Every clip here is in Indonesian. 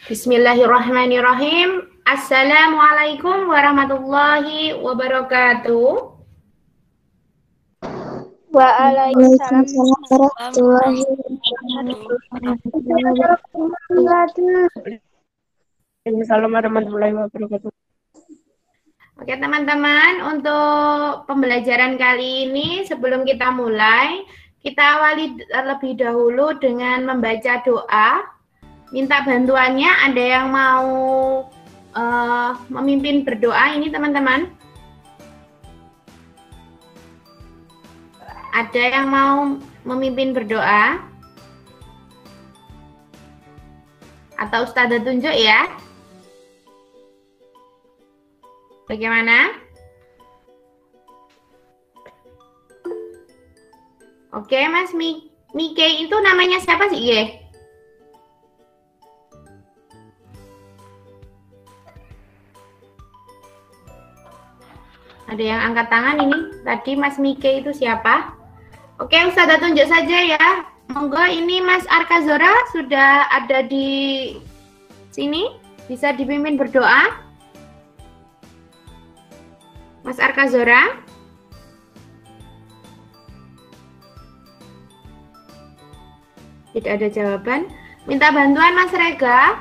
Bismillahirrahmanirrahim. Assalamualaikum warahmatullahi wabarakatuh. Waalaikumsalam warahmatullahi wabarakatuh. Waalaikumsalam warahmatullahi wabarakatuh. Oke teman-teman, untuk pembelajaran kali ini sebelum kita mulai, kita awali terlebih dahulu dengan membaca doa. Minta bantuannya, ada yang mau memimpin berdoa ini teman-teman? Ada yang mau memimpin berdoa? Atau Ustazah tunjuk ya? Bagaimana? Oke, Mas Mike itu namanya siapa sih, Ye? Ada yang angkat tangan ini. Tadi Mas Mike itu siapa? Oke, Ustazah tunjuk saja ya. Monggo, ini Mas Arkazora sudah ada di sini. Bisa dipimpin berdoa. Mas Arkazora. Tidak ada jawaban. Minta bantuan Mas Rega.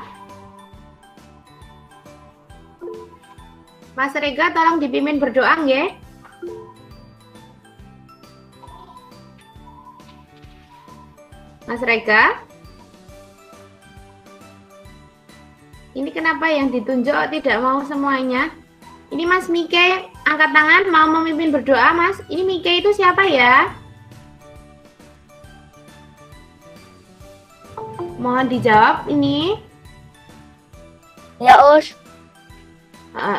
Mas Rega tolong dipimpin berdoa nggih. Mas Rega. Ini kenapa yang ditunjuk tidak mau semuanya? Ini Mas Mike angkat tangan mau memimpin berdoa, Mas. Ini Mike itu siapa ya? Mohon dijawab ini. Ya, Us.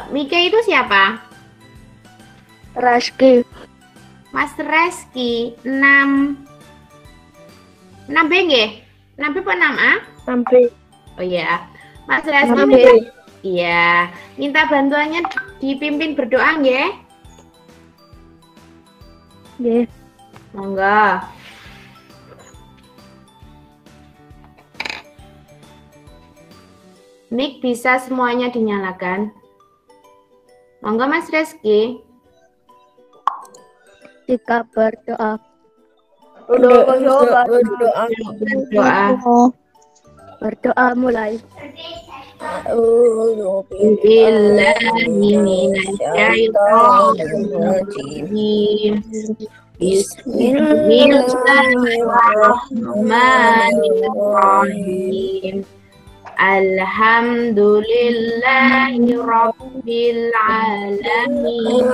Mike itu siapa? Reski. Mas Reski 6 B nggih? 6 B apa 6A? 6B. Oh iya. Mas Reski 6B. Iya, minta bantuannya dipimpin berdoa nggih? Nggih. Monggo. Mic bisa semuanya dinyalakan. Monggo Mas Reski. Jika berdoa. Berdoa mulai. Bismillahirrahmanirrahim. Alhamdulillahi rabbil alamin.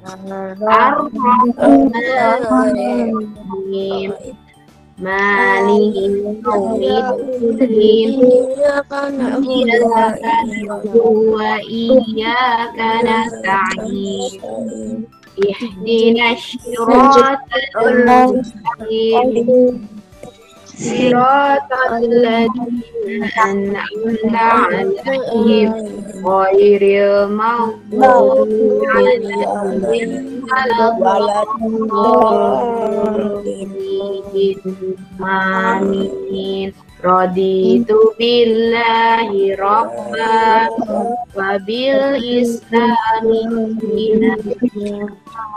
Ar-Rahmanir-Rahim. Maliki yaumiddin. Iyyaka na'budu wa iyyaka nasta'in. Ihdinas siratal mustaqim. Siratal ladzina an'amta 'alaihim ghairil maghdubi 'alaihim waladdallin. Amin. Raditu billahi rabban wa bil islami dinan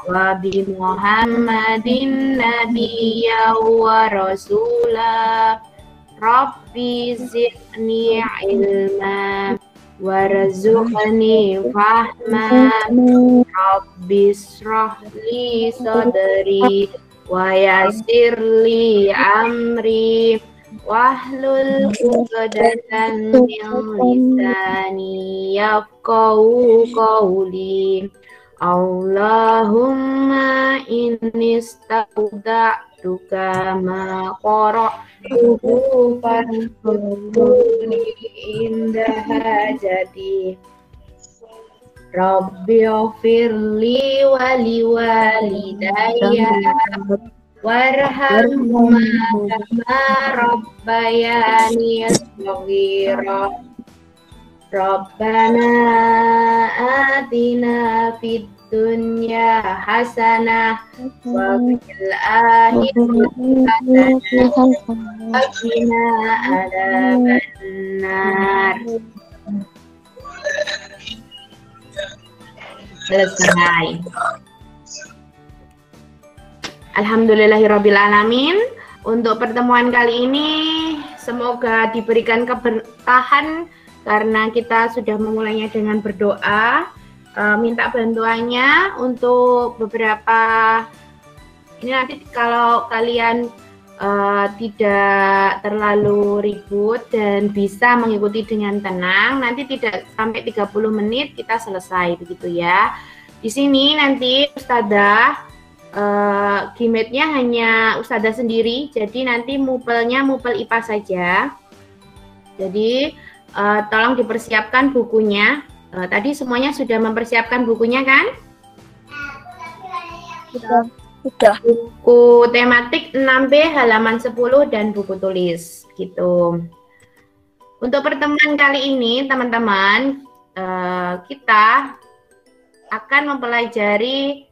wa bi Muhammadin nabiyya wa rasula. Rabbi zidni ilma warzuqni fahma. Rabbi shrah li sadri wa yassir li amri wahlul 'uqdatan min lisani yafqahu qawli. Allahumma inni ista'udatuka ma qara'tuhu farhamni inda hajati. Rabbi ighfirli wa liwalidayya warhamhuma kama rabbayani shaghira. Rabbana atina fid dunya hasanah wa fil akhirati hasanah wa qina adzabannar. Selesai. Alhamdulillahirabbil alamin. Untuk pertemuan kali ini semoga diberikan keberkahan karena kita sudah memulainya dengan berdoa. Minta bantuannya untuk beberapa ini nanti kalau kalian tidak terlalu ribut dan bisa mengikuti dengan tenang, nanti tidak sampai 30 menit kita selesai begitu ya. Di sini nanti Ustadzah Gmail-nya hanya Ustadzah sendiri, jadi nanti mupelnya mupel IPA saja. Jadi tolong dipersiapkan bukunya. Tadi semuanya sudah mempersiapkan bukunya kan? Sudah. Buku tematik 6B halaman 10 dan buku tulis gitu. Untuk pertemuan kali ini teman-teman kita akan mempelajari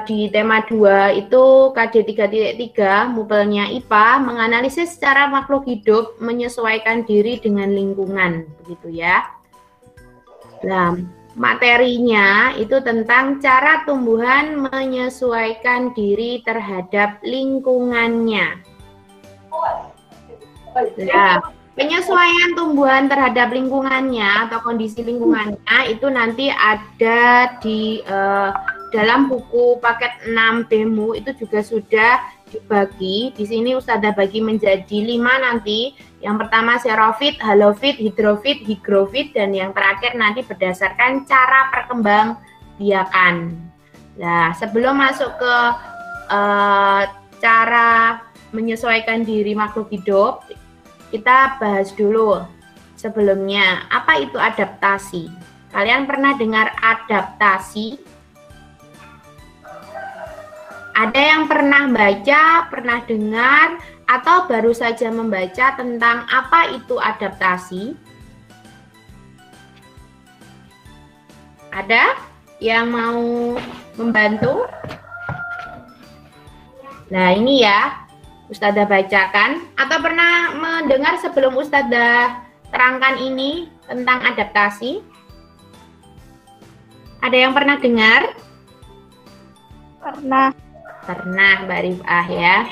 di tema 2 itu KD 3.3 mupelnya IPA menganalisis secara makhluk hidup menyesuaikan diri dengan lingkungan begitu ya. Nah, materinya itu tentang cara tumbuhan menyesuaikan diri terhadap lingkungannya. Nah, penyesuaian tumbuhan terhadap lingkungannya atau kondisi lingkungannya itu nanti ada di dalam buku paket 6 demo itu juga sudah dibagi. Di sini Ustadzah bagi menjadi 5 nanti. Yang pertama serofit, halofit, hidrofit, higrofit, dan yang terakhir nanti berdasarkan cara perkembangbiakan. Nah, sebelum masuk ke cara menyesuaikan diri makhluk hidup, kita bahas dulu sebelumnya apa itu adaptasi. Kalian pernah dengar adaptasi? Ada yang pernah baca, pernah dengar, atau baru saja membaca tentang apa itu adaptasi? Ada yang mau membantu? Nah ini ya, Ustadzah bacakan. Atau pernah mendengar sebelum Ustadzah terangkan ini tentang adaptasi? Ada yang pernah dengar? Pernah. Pernah Mbak Rifah ya.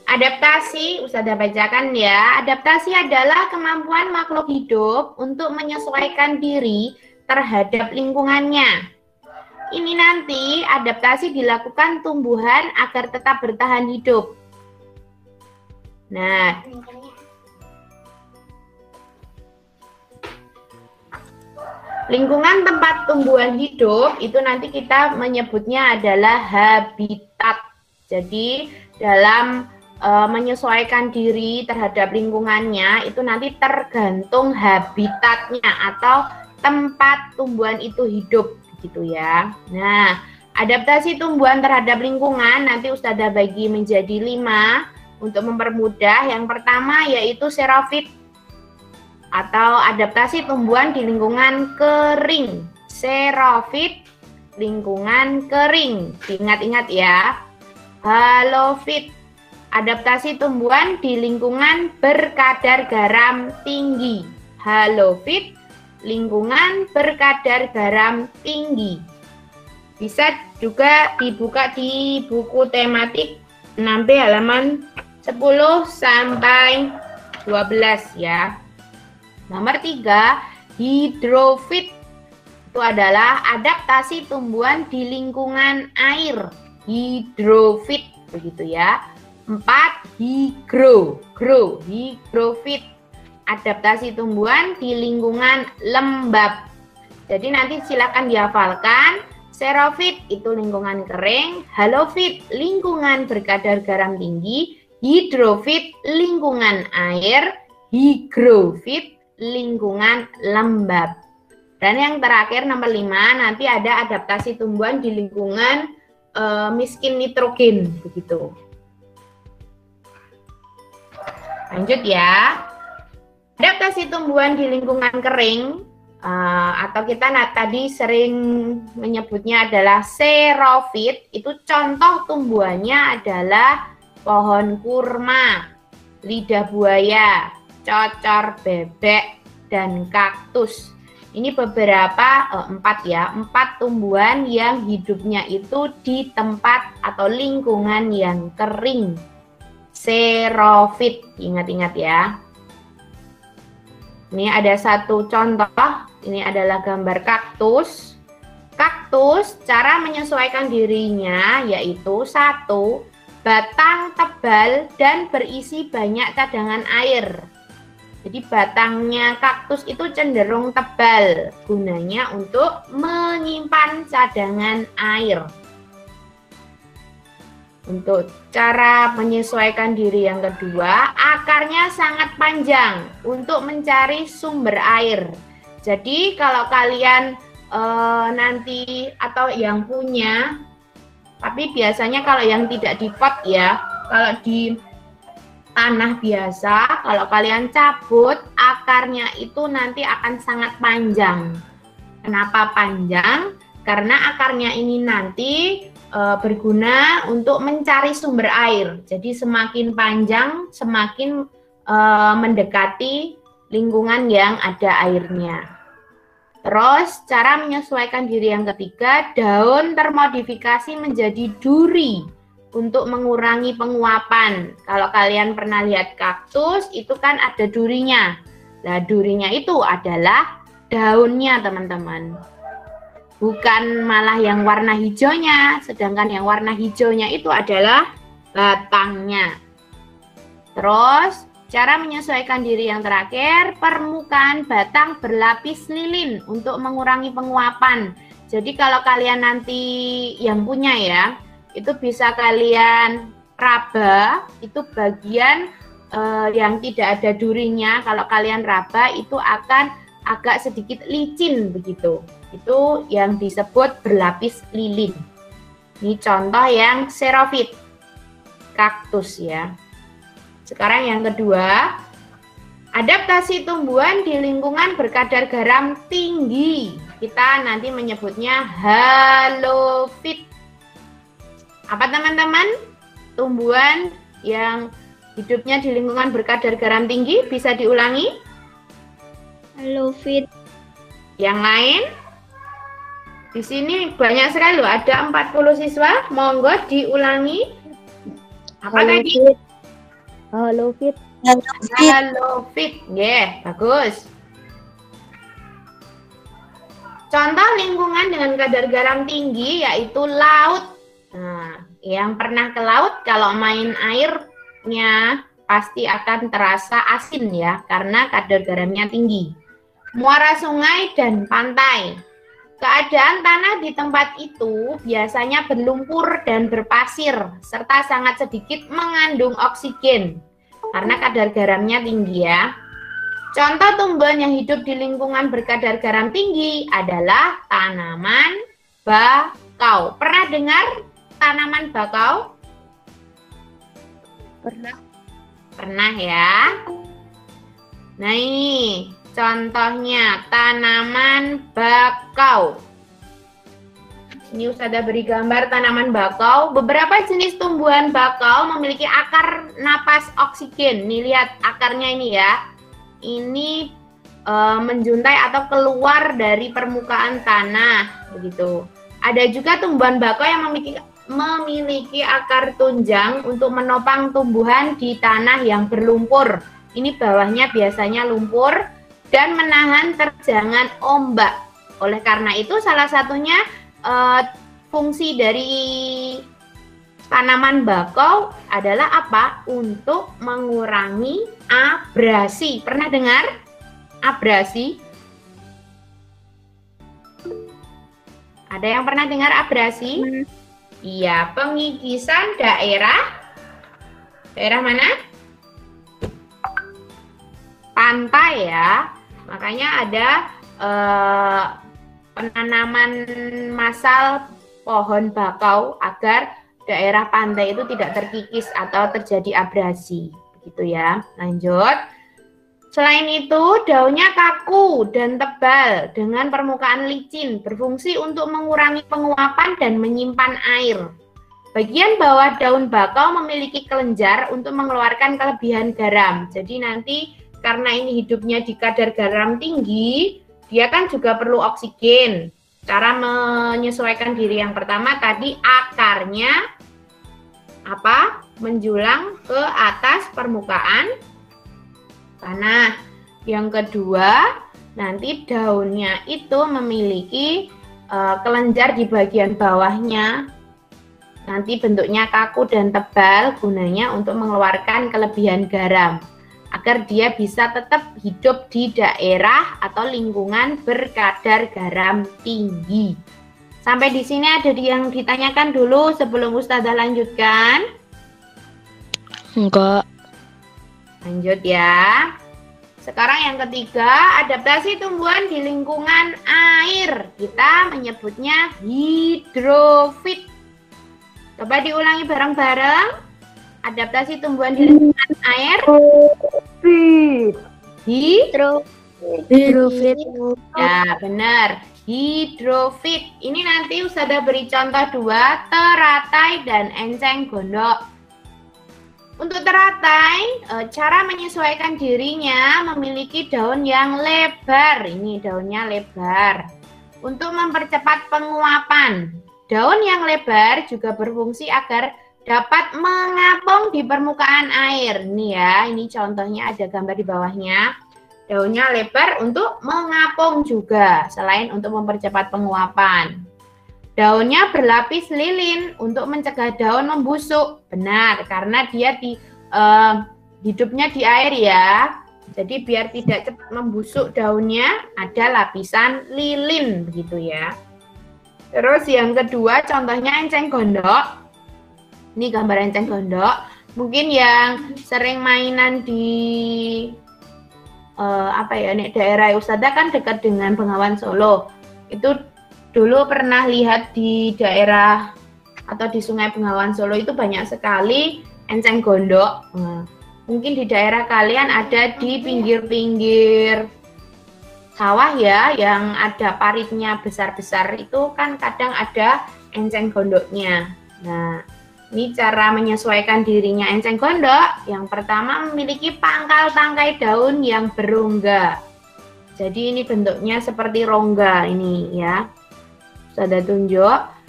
Adaptasi, Ustadzah bacakan ya. Adaptasi adalah kemampuan makhluk hidup untuk menyesuaikan diri terhadap lingkungannya. Ini nanti adaptasi dilakukan tumbuhan agar tetap bertahan hidup. Nah, lingkungan tempat tumbuhan hidup itu nanti kita menyebutnya adalah habitat. Jadi dalam menyesuaikan diri terhadap lingkungannya itu nanti tergantung habitatnya atau tempat tumbuhan itu hidup gitu ya. Nah, adaptasi tumbuhan terhadap lingkungan nanti Ustadzah bagi menjadi 5 untuk mempermudah. Yang pertama yaitu serofit atau adaptasi tumbuhan di lingkungan kering. Serofit, lingkungan kering. Diingat-ingat ya. Halofit, adaptasi tumbuhan di lingkungan berkadar garam tinggi. Halofit, lingkungan berkadar garam tinggi. Bisa juga dibuka di buku tematik 6B halaman 10 sampai 12 ya. Nomor 3, hidrofit. Itu adalah adaptasi tumbuhan di lingkungan air. Hidrofit begitu ya. 4, higrofit, adaptasi tumbuhan di lingkungan lembab. Jadi nanti silakan dihafalkan. Serofit itu lingkungan kering, halofit lingkungan berkadar garam tinggi, hidrofit lingkungan air, higrofit lingkungan lembab. Dan yang terakhir nomor 5 nanti ada adaptasi tumbuhan di lingkungan miskin nitrogen begitu. Lanjut ya. Adaptasi tumbuhan di lingkungan kering atau kita tadi sering menyebutnya adalah xerofit, itu contoh tumbuhannya adalah pohon kurma, lidah buaya, cocor bebek, dan kaktus. Ini beberapa 4 tumbuhan yang hidupnya itu di tempat atau lingkungan yang kering. Xerofit, ingat-ingat ya. Ini ada satu contoh, ini adalah gambar kaktus. Kaktus, cara menyesuaikan dirinya yaitu 1, batang tebal dan berisi banyak cadangan air. Jadi batangnya kaktus itu cenderung tebal, gunanya untuk menyimpan cadangan air. Untuk cara menyesuaikan diri yang kedua, akarnya sangat panjang untuk mencari sumber air. Jadi kalau kalian nanti atau yang punya, tapi biasanya kalau yang tidak di pot ya, kalau di tanah biasa, kalau kalian cabut, akarnya itu nanti akan sangat panjang. Kenapa panjang? Karena akarnya ini nanti berguna untuk mencari sumber air. Jadi semakin panjang, semakin mendekati lingkungan yang ada airnya. Terus, cara menyesuaikan diri yang ketiga, daun termodifikasi menjadi duri untuk mengurangi penguapan. Kalau kalian pernah lihat kaktus, itu kan ada durinya. Nah, durinya itu adalah daunnya, teman-teman. Bukan malah yang warna hijaunya, sedangkan yang warna hijaunya itu adalah batangnya. Terus, cara menyesuaikan diri yang terakhir, permukaan batang berlapis lilin untuk mengurangi penguapan. Jadi kalau kalian nanti yang punya ya, itu bisa kalian raba, itu bagian yang tidak ada durinya. Kalau kalian raba itu akan agak sedikit licin begitu. Itu yang disebut berlapis lilin. Ini contoh yang xerofit, kaktus ya. Sekarang yang kedua, adaptasi tumbuhan di lingkungan berkadar garam tinggi. Kita nanti menyebutnya halofit. Apa teman-teman? Tumbuhan yang hidupnya di lingkungan berkadar garam tinggi, bisa diulangi? Halofit. Yang lain? Di sini banyak sekali loh, ada 40 siswa. Monggo diulangi. Apa tadi? Halofit. Halofit. Yeah, bagus. Contoh lingkungan dengan kadar garam tinggi yaitu laut. Nah, yang pernah ke laut kalau main airnya pasti akan terasa asin ya, karena kadar garamnya tinggi. Muara sungai dan pantai. Keadaan tanah di tempat itu biasanya berlumpur dan berpasir, serta sangat sedikit mengandung oksigen, karena kadar garamnya tinggi ya. Contoh tumbuhan yang hidup di lingkungan berkadar garam tinggi adalah tanaman bakau. Pernah dengar tanaman bakau? Pernah. Pernah ya. Nah ini contohnya tanaman bakau. Ini Ustazah beri gambar tanaman bakau. Beberapa jenis tumbuhan bakau memiliki akar napas oksigen. Nih lihat akarnya ini ya. Ini menjuntai atau keluar dari permukaan tanah begitu. Ada juga tumbuhan bakau yang memiliki akar tunjang untuk menopang tumbuhan di tanah yang berlumpur. Ini bawahnya biasanya lumpur dan menahan terjangan ombak. Oleh karena itu salah satunya fungsi dari tanaman bakau adalah apa? Untuk mengurangi abrasi. Pernah dengar abrasi? Ada yang pernah dengar abrasi? Iya, pengikisan daerah. Daerah mana? Pantai ya. Makanya ada penanaman massal pohon bakau agar daerah pantai itu tidak terkikis atau terjadi abrasi. Begitu ya. Lanjut. Selain itu, daunnya kaku dan tebal dengan permukaan licin, berfungsi untuk mengurangi penguapan dan menyimpan air. Bagian bawah daun bakau memiliki kelenjar untuk mengeluarkan kelebihan garam. Jadi nanti karena ini hidupnya di kadar garam tinggi, dia kan juga perlu oksigen. Cara menyesuaikan diri yang pertama tadi akarnya menjulang ke atas permukaan tanah. Yang kedua, nanti daunnya itu memiliki kelenjar di bagian bawahnya. Nanti bentuknya kaku dan tebal, gunanya untuk mengeluarkan kelebihan garam agar dia bisa tetap hidup di daerah atau lingkungan berkadar garam tinggi. Sampai di sini ada yang ditanyakan dulu sebelum Ustazah lanjutkan? Enggak. Lanjut ya. Sekarang yang ketiga, adaptasi tumbuhan di lingkungan air. Kita menyebutnya hidrofit. Coba diulangi bareng-bareng. Adaptasi tumbuhan di lingkungan air. Hidrofit. Ya, benar. Hidrofit. Ini nanti Ustazah beri contoh 2, teratai dan enceng gondok. Untuk teratai, cara menyesuaikan dirinya memiliki daun yang lebar. Ini daunnya lebar. Untuk mempercepat penguapan, daun yang lebar juga berfungsi agar dapat mengapung di permukaan air. Nih ya, ini contohnya ada gambar di bawahnya. Daunnya lebar untuk mengapung juga, selain untuk mempercepat penguapan. Daunnya berlapis lilin untuk mencegah daun membusuk. Benar, karena dia hidupnya di air ya. Jadi biar tidak cepat membusuk daunnya, ada lapisan lilin begitu ya. Terus yang kedua contohnya enceng gondok. Ini gambar enceng gondok. Mungkin yang sering mainan di daerah Ustazah kan dekat dengan Bengawan Solo. Itu dulu pernah lihat di daerah atau di Sungai Bengawan Solo itu banyak sekali enceng gondok. Mungkin di daerah kalian ada di pinggir-pinggir sawah ya, yang ada paritnya besar-besar itu kan kadang ada enceng gondoknya. Nah, ini cara menyesuaikan dirinya enceng gondok. Yang pertama memiliki pangkal tangkai daun yang berongga. Jadi ini bentuknya seperti rongga ini ya. Sudah tunjuk.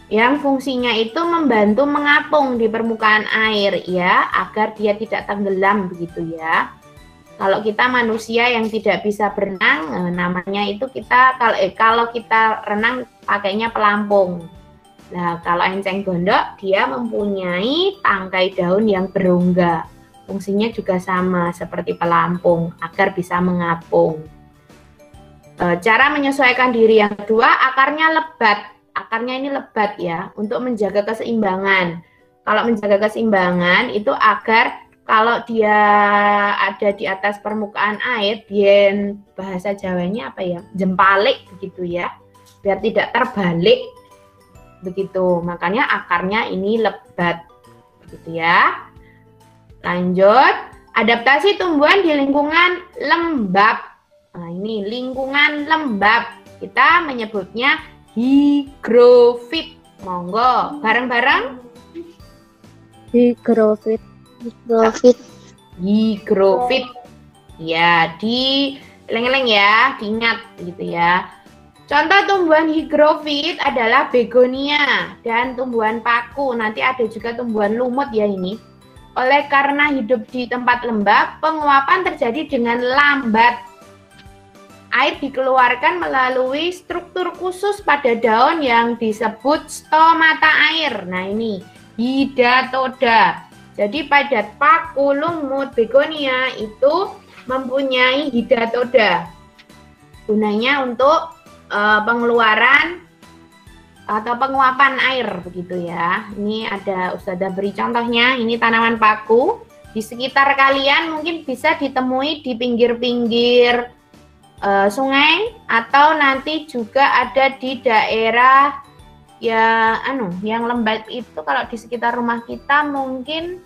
Yang fungsinya itu membantu mengapung di permukaan air ya, agar dia tidak tenggelam begitu ya. Kalau kita manusia yang tidak bisa berenang, namanya itu kita kalau kita renang pakainya pelampung. Nah, kalau enceng gondok dia mempunyai tangkai daun yang berongga. Fungsinya juga sama seperti pelampung agar bisa mengapung. Cara menyesuaikan diri yang kedua, akarnya lebat. Akarnya ini lebat ya, untuk menjaga keseimbangan. Kalau menjaga keseimbangan itu agar kalau dia ada di atas permukaan air, dia bahasa Jawanya apa ya? Jempalik begitu ya. Biar tidak terbalik. Begitu. Makanya akarnya ini lebat. Begitu ya. Lanjut, adaptasi tumbuhan di lingkungan lembab. Nah, ini lingkungan lembab. Kita menyebutnya higrofit. Monggo, bareng-bareng. Higrofit. Higrofit. Ya, eleng-eleng ya, diingat gitu ya. Contoh tumbuhan higrofit adalah begonia dan tumbuhan paku. Nanti ada juga tumbuhan lumut ya ini. Oleh karena hidup di tempat lembab, penguapan terjadi dengan lambat. Air dikeluarkan melalui struktur khusus pada daun yang disebut stomata air. Nah ini, hidatoda. Jadi pada paku, lumut, begonia itu mempunyai hidatoda. Gunanya untuk pengeluaran atau penguapan air begitu ya. Ini ada Ustazah beri contohnya. Ini tanaman paku. Di sekitar kalian mungkin bisa ditemui di pinggir-pinggir sungai atau nanti juga ada di daerah yang lembab itu. Kalau di sekitar rumah kita mungkin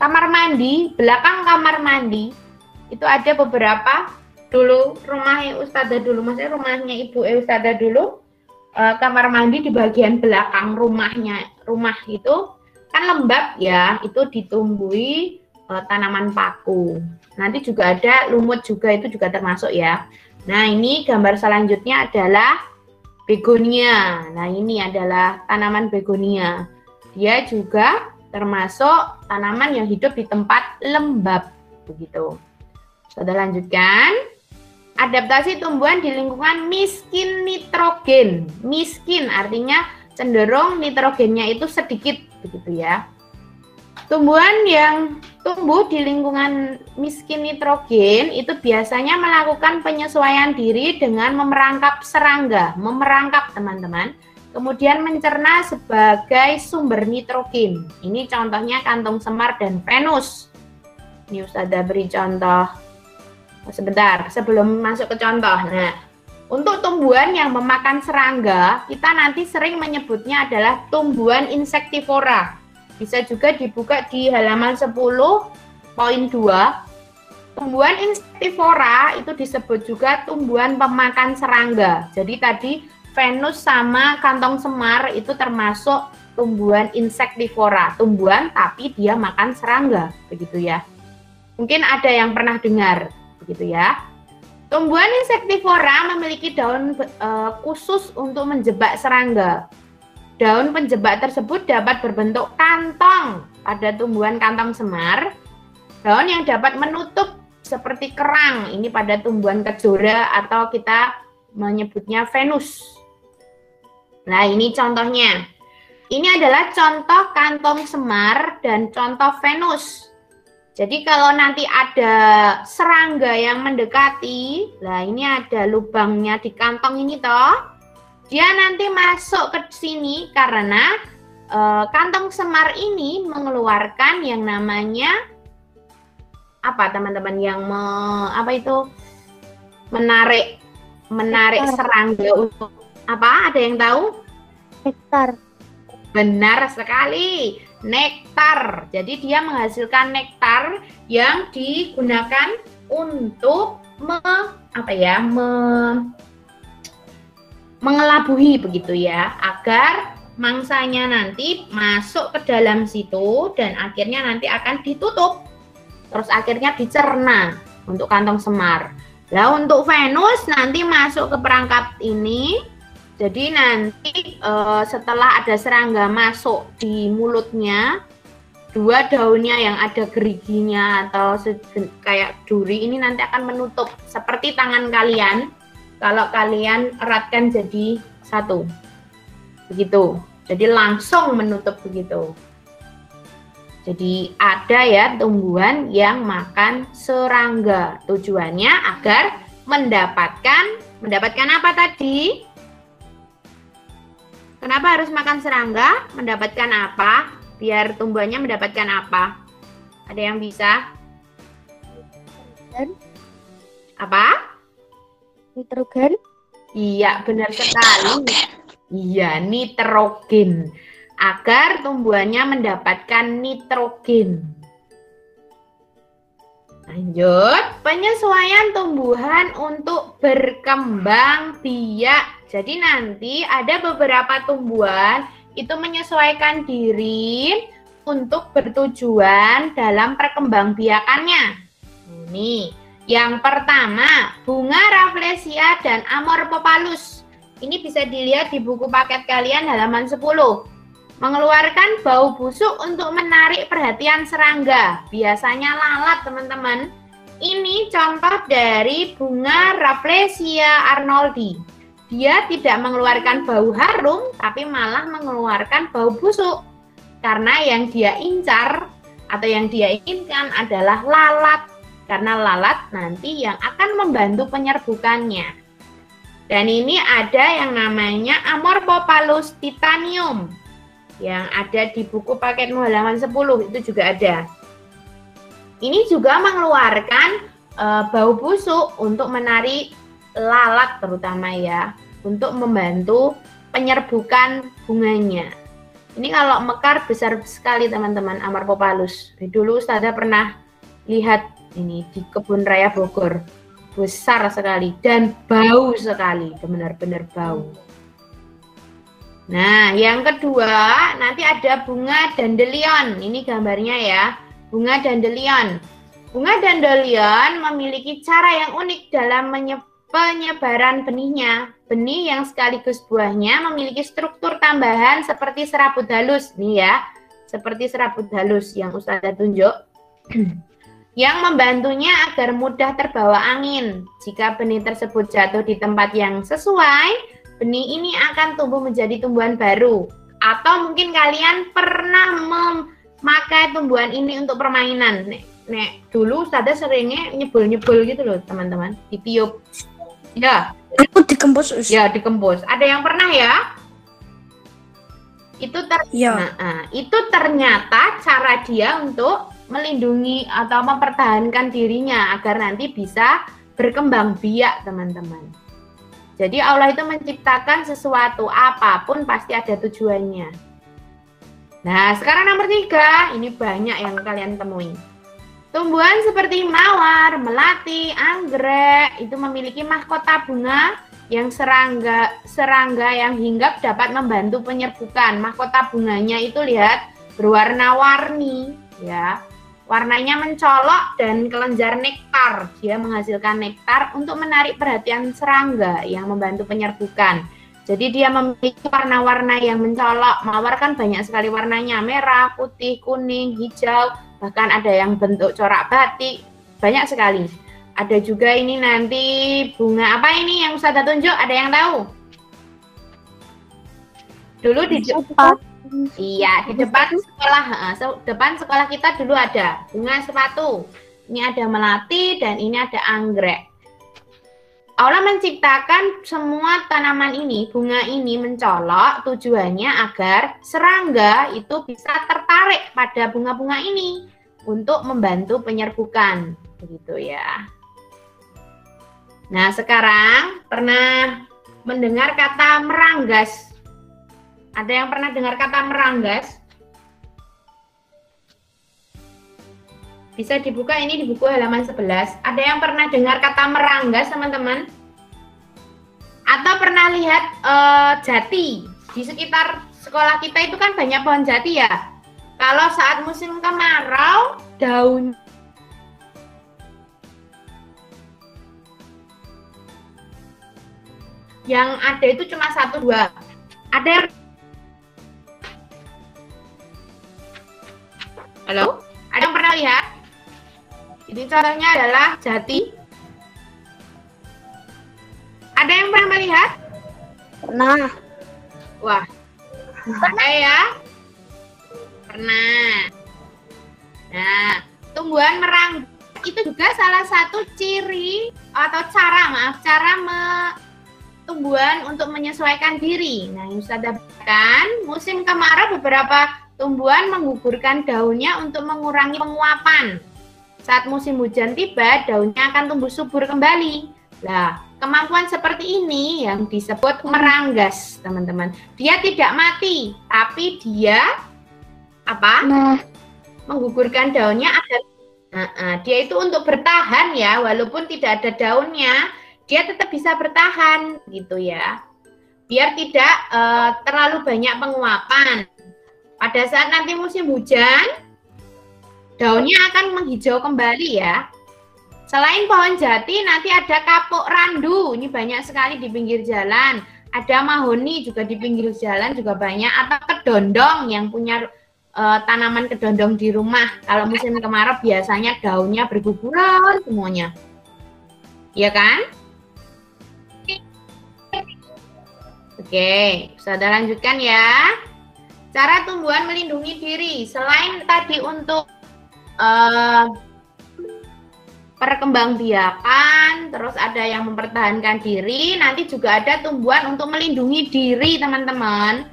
kamar mandi, belakang kamar mandi itu ada beberapa dulu rumahnya Ustazah dulu, maksudnya rumahnya Ibu Ustazah dulu, kamar mandi di bagian belakang rumah itu kan lembab ya, itu ditumbuhi tanaman paku. Nanti juga ada lumut juga, itu juga termasuk ya. Nah ini gambar selanjutnya adalah begonia. Nah ini adalah tanaman begonia. Dia juga termasuk tanaman yang hidup di tempat lembab begitu. Sudah lanjutkan. Adaptasi tumbuhan di lingkungan miskin nitrogen. Miskin artinya cenderung nitrogennya itu sedikit begitu ya. Tumbuhan yang tumbuh di lingkungan miskin nitrogen itu biasanya melakukan penyesuaian diri dengan memerangkap serangga, memerangkap teman-teman, kemudian mencerna sebagai sumber nitrogen. Ini contohnya kantung semar dan Venus. Ini Ustazah beri contoh. Sebentar, sebelum masuk ke contoh. Nah, untuk tumbuhan yang memakan serangga, kita nanti sering menyebutnya adalah tumbuhan insektivora. Bisa juga dibuka di halaman 10.2. Tumbuhan insektivora itu disebut juga tumbuhan pemakan serangga. Jadi tadi Venus sama kantong semar itu termasuk tumbuhan insektivora. Tumbuhan tapi dia makan serangga, begitu ya. Mungkin ada yang pernah dengar, begitu ya. Tumbuhan insektivora memiliki daun khusus untuk menjebak serangga. Daun penjebak tersebut dapat berbentuk kantong pada tumbuhan kantong semar. Daun yang dapat menutup seperti kerang, ini pada tumbuhan kejora atau kita menyebutnya Venus. Nah ini contohnya. Ini adalah contoh kantong semar dan contoh Venus. Jadi kalau nanti ada serangga yang mendekati, nah ini ada lubangnya di kantong ini toh. Dia nanti masuk ke sini karena kantong semar ini mengeluarkan yang namanya apa teman-teman, yang menarik serangga untuk apa? Ada yang tahu? Nektar. Benar sekali, nektar. Jadi dia menghasilkan nektar yang digunakan untuk mengelabuhi begitu ya, agar mangsanya nanti masuk ke dalam situ dan akhirnya nanti akan ditutup. Terus akhirnya dicerna untuk kantong semar. Nah, untuk Venus nanti masuk ke perangkap ini. Jadi nanti setelah ada serangga masuk di mulutnya, dua daunnya yang ada geriginya atau kayak duri ini nanti akan menutup seperti tangan kalian. Kalau kalian eratkan jadi satu, begitu. Jadi langsung menutup begitu. Jadi ada ya tumbuhan yang makan serangga. Tujuannya agar mendapatkan apa tadi? Kenapa harus makan serangga? Mendapatkan apa? Biar tumbuhannya mendapatkan apa? Ada yang bisa? Apa? Nitrogen. Iya, benar sekali. Iya, nitrogen. Agar tumbuhannya mendapatkan nitrogen. Lanjut, penyesuaian tumbuhan untuk berkembang biak. Jadi nanti ada beberapa tumbuhan itu menyesuaikan diri untuk bertujuan dalam perkembangbiakannya. Ini yang pertama, bunga Rafflesia dan Amorphophallus. Ini bisa dilihat di buku paket kalian halaman 10. Mengeluarkan bau busuk untuk menarik perhatian serangga. Biasanya lalat, teman-teman. Ini contoh dari bunga Rafflesia arnoldi. Dia tidak mengeluarkan bau harum, tapi malah mengeluarkan bau busuk. Karena yang dia incar atau yang dia inginkan adalah lalat. Karena lalat nanti yang akan membantu penyerbukannya. Dan ini ada yang namanya Amorphophallus titanium. Yang ada di buku paketmu halaman 10, itu juga ada. Ini juga mengeluarkan bau busuk untuk menarik lalat terutama ya. Untuk membantu penyerbukan bunganya. Ini kalau mekar besar sekali teman-teman Amorphophallus. Dulu Ustazah pernah lihat ini di Kebun Raya Bogor. Besar sekali dan bau sekali, benar-benar bau. Nah, yang kedua, nanti ada bunga dandelion. Ini gambarnya ya, bunga dandelion. Bunga dandelion memiliki cara yang unik dalam penyebaran benihnya. Benih yang sekaligus buahnya memiliki struktur tambahan seperti serabut halus. Nih ya, seperti serabut halus yang Ustazah tunjuk. Yang membantunya agar mudah terbawa angin. Jika benih tersebut jatuh di tempat yang sesuai, benih ini akan tumbuh menjadi tumbuhan baru. Atau mungkin kalian pernah memakai tumbuhan ini untuk permainan. Nek dulu Ustazah seringnya nyebul-nyebul gitu loh teman-teman, ditiup. Ya. Aku dikempus. Ya, dikempus. Ada yang pernah ya? Ya. Itu ternyata cara dia untuk melindungi atau mempertahankan dirinya agar nanti bisa berkembang biak, teman-teman. Jadi Allah itu menciptakan sesuatu apapun pasti ada tujuannya. Nah, sekarang nomor 3, ini banyak yang kalian temui. Tumbuhan seperti mawar, melati, anggrek itu memiliki mahkota bunga yang serangga yang hinggap dapat membantu penyerbukan. Mahkota bunganya itu lihat berwarna-warni ya. Warnanya mencolok dan kelenjar nektar. Dia menghasilkan nektar untuk menarik perhatian serangga yang membantu penyerbukan. Jadi dia memiliki warna-warna yang mencolok. Mawar kan banyak sekali warnanya, merah, putih, kuning, hijau, bahkan ada yang bentuk corak batik. Banyak sekali. Ada juga ini nanti bunga apa ini yang Ustazah tunjuk? Ada yang tahu? Dulu di depan, iya di depan sekolah kita dulu ada bunga sepatu. Ini ada melati dan ini ada anggrek. Allah menciptakan semua tanaman ini, bunga ini mencolok tujuannya agar serangga itu bisa tertarik pada bunga-bunga ini untuk membantu penyerbukan, begitu ya. Nah, sekarang pernah mendengar kata meranggas? Ada yang pernah dengar kata meranggas? Bisa dibuka ini di buku halaman 11. Ada yang pernah dengar kata meranggas, teman-teman? Atau pernah lihat jati? Di sekitar sekolah kita itu kan banyak pohon jati ya. Kalau saat musim kemarau, daun yang ada itu cuma 1-2. Ada yang Halo? Ada yang pernah lihat? Ini contohnya adalah jati. Ada yang pernah melihat? Pernah. Wah, pernah ya? Pernah. Nah, tumbuhan meranggas itu juga salah satu ciri atau cara tumbuhan untuk menyesuaikan diri. Nah, yang Ustazah katakan, musim kemarau beberapa tumbuhan menggugurkan daunnya untuk mengurangi penguapan. Saat musim hujan tiba, daunnya akan tumbuh subur kembali. Nah, kemampuan seperti ini yang disebut meranggas, teman-teman. Dia tidak mati, tapi dia apa? Menggugurkan daunnya agar dia itu untuk bertahan ya, walaupun tidak ada daunnya, dia tetap bisa bertahan gitu ya. Biar tidak terlalu banyak penguapan. Pada saat nanti musim hujan, daunnya akan menghijau kembali ya. Selain pohon jati, nanti ada kapuk randu. Ini banyak sekali di pinggir jalan. Ada mahoni juga di pinggir jalan juga banyak. Atau kedondong yang punya tanaman kedondong di rumah. Kalau musim kemarau biasanya daunnya berguguran semuanya. Iya kan? Oke, Ustazah lanjutkan ya. Cara tumbuhan melindungi diri. Selain tadi untuk perkembangbiakan, terus ada yang mempertahankan diri, nanti juga ada tumbuhan untuk melindungi diri, teman-teman.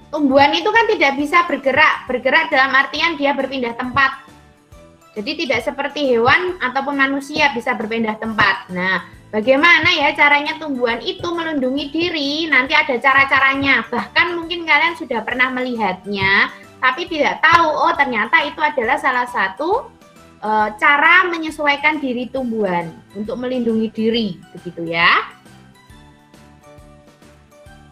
Tumbuhan itu kan tidak bisa bergerak dalam artian dia berpindah tempat. Jadi tidak seperti hewan ataupun manusia bisa berpindah tempat. Nah, bagaimana ya caranya tumbuhan itu melindungi diri? Nanti ada cara-caranya. Bahkan mungkin kalian sudah pernah melihatnya, tapi tidak tahu, oh ternyata itu adalah salah satu cara menyesuaikan diri tumbuhan untuk melindungi diri, begitu ya.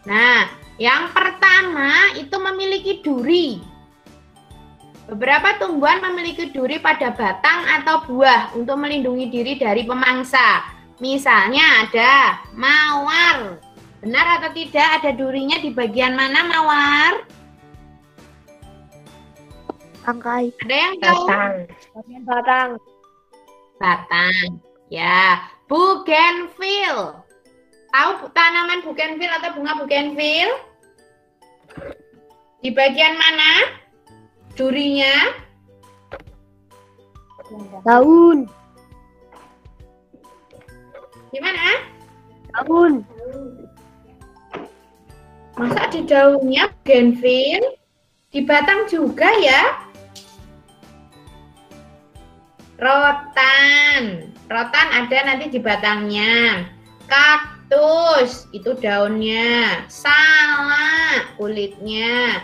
Nah, yang pertama itu memiliki duri. Beberapa tumbuhan memiliki duri pada batang atau buah untuk melindungi diri dari pemangsa. Misalnya ada mawar. Benar atau tidak, ada durinya di bagian mana mawar? Tangkai. Ada yang tahu? Bagian batang. Batang. Ya, bougainville. Tahu tanaman bougainville atau bunga bougainville? Di bagian mana durinya? Daun. Di mana? Daun. Masa di daunnya bougainville? Di batang juga ya? Rotan. Rotan ada nanti di batangnya. Kaktus itu daunnya. Salak kulitnya.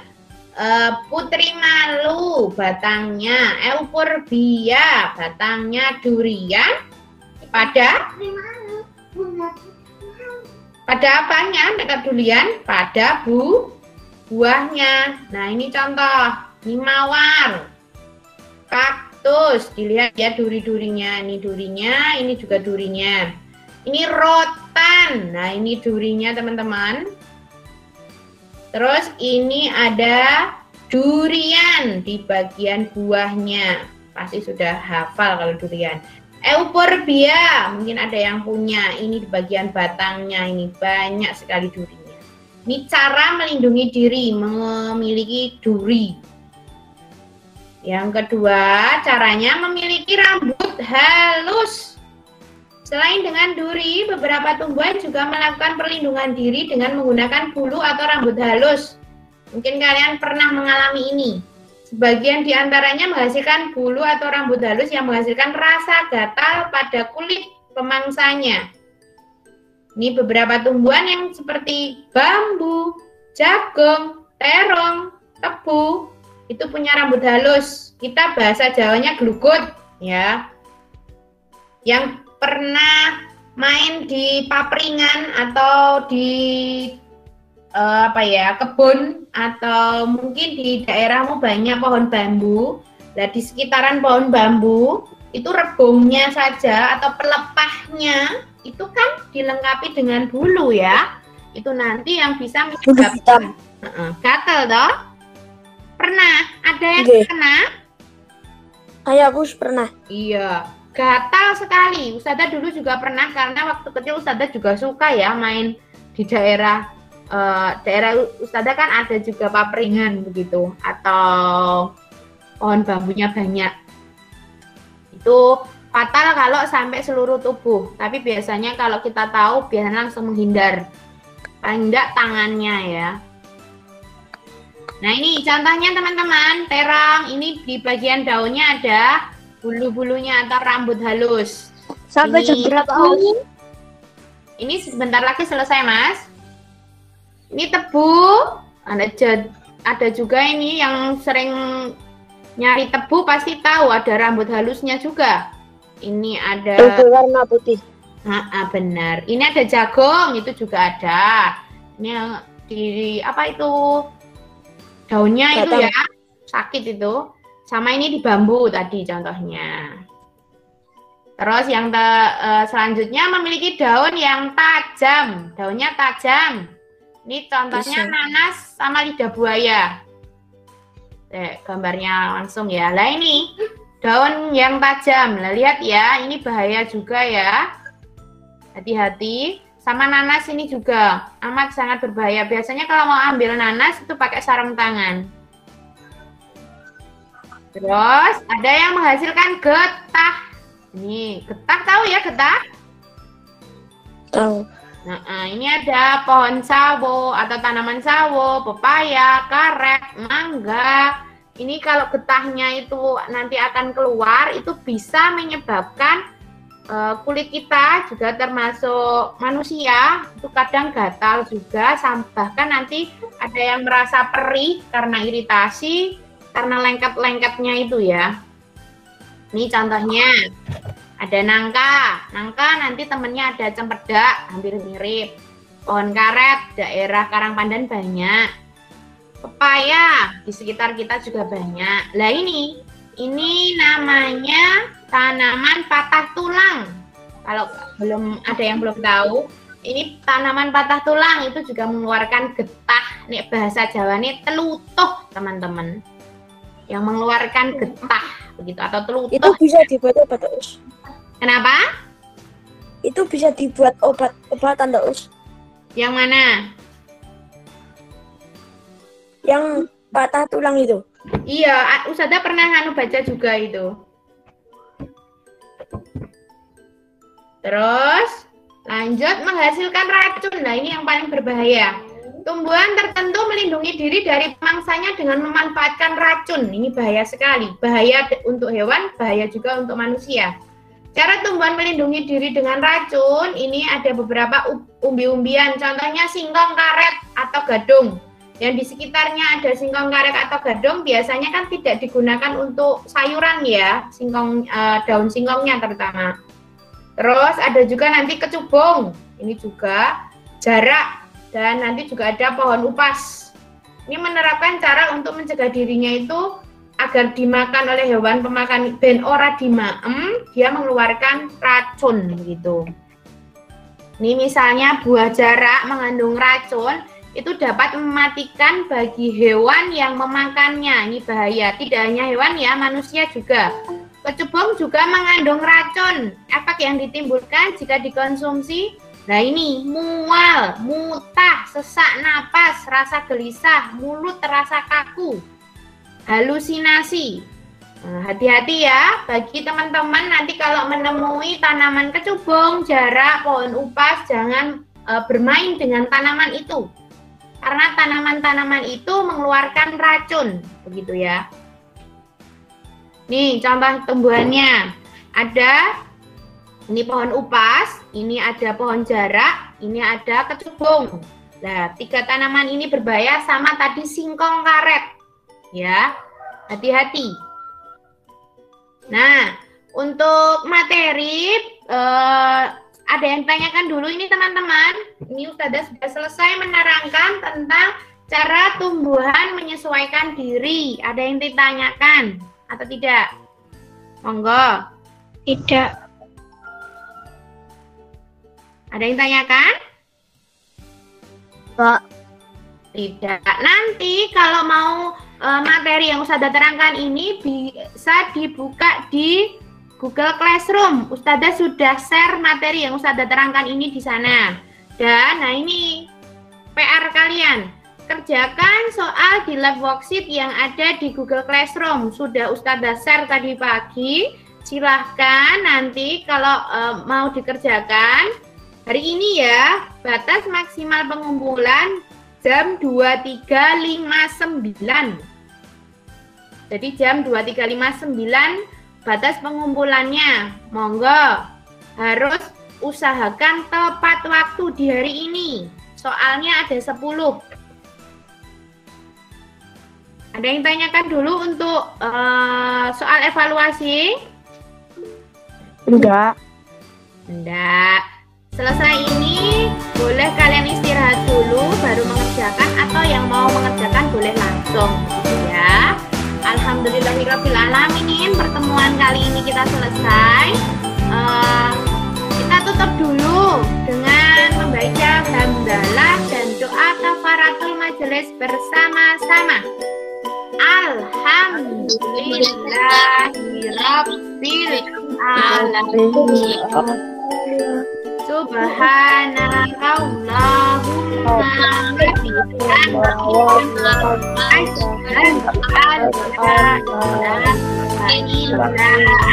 Putri malu batangnya. Euphorbia batangnya. Durian pada apanya? Dekat durian pada buahnya. Nah, ini contoh. Ini mawar. Kaktus. Dilihat ya duri-durinya. Ini durinya, ini juga durinya. Ini rotan. Nah, ini durinya, teman-teman. Terus ini ada durian di bagian buahnya. Pasti sudah hafal kalau durian. Euphorbia, mungkin ada yang punya. Ini di bagian batangnya, ini banyak sekali durinya. Ini cara melindungi diri, memiliki duri. Yang kedua, caranya memiliki rambut halus. Selain dengan duri, beberapa tumbuhan juga melakukan perlindungan diri dengan menggunakan bulu atau rambut halus. Mungkin kalian pernah mengalami ini. Sebagian di antaranya menghasilkan bulu atau rambut halus yang menghasilkan rasa gatal pada kulit pemangsanya. Ini beberapa tumbuhan yang seperti bambu, jagung, terong, tebu, itu punya rambut halus. Kita bahasa Jawanya glugut, ya. Yang pernah main di papringan atau di kebun atau mungkin di daerahmu banyak pohon bambu. Nah, di sekitaran pohon bambu itu rebungnya saja atau pelepahnya itu kan dilengkapi dengan bulu ya. Itu nanti yang bisa menyebabkan gatal toh. Pernah ada yang pernah? Aku pernah. Iya, gatal sekali. Ustazah dulu juga pernah karena waktu kecil Ustazah juga suka ya main di daerah Ustazah kan ada juga papringan begitu atau pohon bambunya banyak. Itu fatal kalau sampai seluruh tubuh. Tapi biasanya kalau kita tahu biasanya langsung menghindar. Paling enggak tangannya ya. Nah, ini contohnya teman-teman, terong ini di bagian daunnya ada bulu-bulunya atau rambut halus. Sampai jam berapa? Ini sebentar lagi selesai, Mas. Ini tebu, ada juga ini yang sering nyari tebu pasti tahu ada rambut halusnya juga. Ini ada warna putih. Benar. Ini ada jagung, itu juga ada. Ini yang di apa itu daunnya itu ya sakit itu. Sama ini di bambu tadi contohnya. Terus yang selanjutnya memiliki daun yang tajam, daunnya tajam. Ini contohnya nanas sama lidah buaya. Gambarnya langsung ya. Lah ini daun yang tajam. Lah lihat ya, ini bahaya juga ya. Hati-hati. Sama nanas ini juga amat sangat berbahaya. Biasanya kalau mau ambil nanas itu pakai sarung tangan. Terus ada yang menghasilkan getah. Ini getah, tahu ya getah? Tahu. Nah, ini ada pohon sawo atau tanaman sawo, pepaya, karet, mangga. Ini kalau getahnya itu nanti akan keluar, itu bisa menyebabkan kulit kita juga termasuk manusia itu kadang gatal juga, bahkan nanti ada yang merasa perih karena iritasi, karena lengket-lengketnya itu ya. Ini contohnya, ada nangka. Nangka nanti temennya ada cempedak, hampir mirip. Pohon karet, daerah Karangpandan banyak. Pepaya, di sekitar kita juga banyak. Lah ini namanya tanaman patah tulang. Kalau ada yang belum tahu, ini tanaman patah tulang itu juga mengeluarkan getah. Nih bahasa Jawa nih telutuh, teman-teman. Yang mengeluarkan getah begitu atau telutuh. Itu bisa dibuat obat, Us. Kenapa? Itu bisa dibuat obatan, Us. Yang mana? Yang patah tulang itu. Iya, Ustazah pernah baca juga itu. Terus lanjut menghasilkan racun. Nah, ini yang paling berbahaya. Tumbuhan tertentu melindungi diri dari pemangsanya dengan memanfaatkan racun. Ini bahaya sekali. Bahaya untuk hewan, bahaya juga untuk manusia. Cara tumbuhan melindungi diri dengan racun, ini ada beberapa umbi-umbian. Contohnya singkong karet atau gadung. Yang di sekitarnya ada singkong karet atau gadung, biasanya kan tidak digunakan untuk sayuran ya, daun singkongnya terutama. Terus ada juga nanti kecubung, ini juga jarak, dan nanti juga ada pohon upas. Ini menerapkan cara untuk mencegah dirinya itu agar dimakan oleh hewan pemakan ben ora dimaem, dia mengeluarkan racun gitu. Ini misalnya buah jarak mengandung racun, itu dapat mematikan bagi hewan yang memakannya. Ini bahaya, tidak hanya hewan ya, manusia juga. Kecubung juga mengandung racun. Efek yang ditimbulkan jika dikonsumsi, nah ini mual, muntah, sesak napas, rasa gelisah, mulut terasa kaku, halusinasi. Nah, hati-hati ya bagi teman-teman nanti kalau menemui tanaman kecubung, jarak, pohon upas, jangan bermain dengan tanaman itu. Karena tanaman-tanaman itu mengeluarkan racun, begitu ya. Nih contoh tumbuhannya, ada ini pohon upas, ini ada pohon jarak, ini ada kecubung. Nah, 3 tanaman ini berbahaya sama tadi singkong karet, ya. Hati-hati. Nah, untuk materi ada yang tanyakan dulu ini teman-teman. Ini Ustazah sudah selesai menerangkan tentang cara tumbuhan menyesuaikan diri. Ada yang ditanyakan atau tidak? Monggo. Tidak. Ada yang tanyakan? Pak. Tidak. Nanti kalau mau materi yang Ustazah terangkan ini bisa dibuka di Google Classroom. Ustazah sudah share materi yang Ustazah terangkan ini di sana. Dan nah ini PR kalian. Kerjakan soal di lab worksheet yang ada di Google Classroom. Sudah Ustazah share tadi pagi. Silahkan nanti kalau mau dikerjakan hari ini ya. Batas maksimal pengumpulan jam 23.59. Jadi jam 23.59 batas pengumpulannya. Monggo harus usahakan tepat waktu di hari ini. Soalnya ada 10. Ada yang tanyakan dulu untuk soal evaluasi? Enggak. Enggak. Selesai ini boleh kalian istirahat dulu baru mengerjakan, atau yang mau mengerjakan boleh langsung ya. Alhamdulillahirrabbilalamin, pertemuan kali ini kita selesai. Kita tutup dulu dengan membaca hamdalah dan doa kafaratul majelis bersama-sama. Alhamdulillahirabbil alamin. Subhanakallahumma wa bihamdika asyhadu an la ilaha illa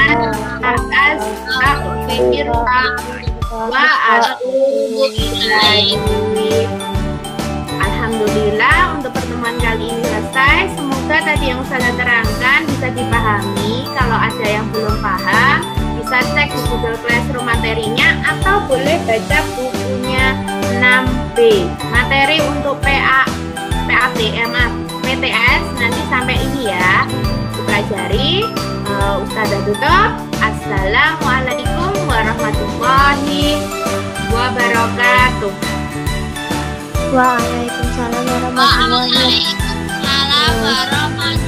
anta astaghfiruka wa atubu ilaik. Alhamdulillah untuk pertemuan kali ini selesai. Semoga tadi yang saya terangkan bisa dipahami. Kalau ada yang belum paham, bisa cek di Google Classroom materinya atau boleh baca bukunya 6B. Materi untuk PTS nanti sampai ini ya dipelajari. Ustazah tutup. Assalamualaikum warahmatullahi wabarakatuh. Waalaikumsalam warahmatullahi wabarakatuh. Waalaikumsalam warahmatullahi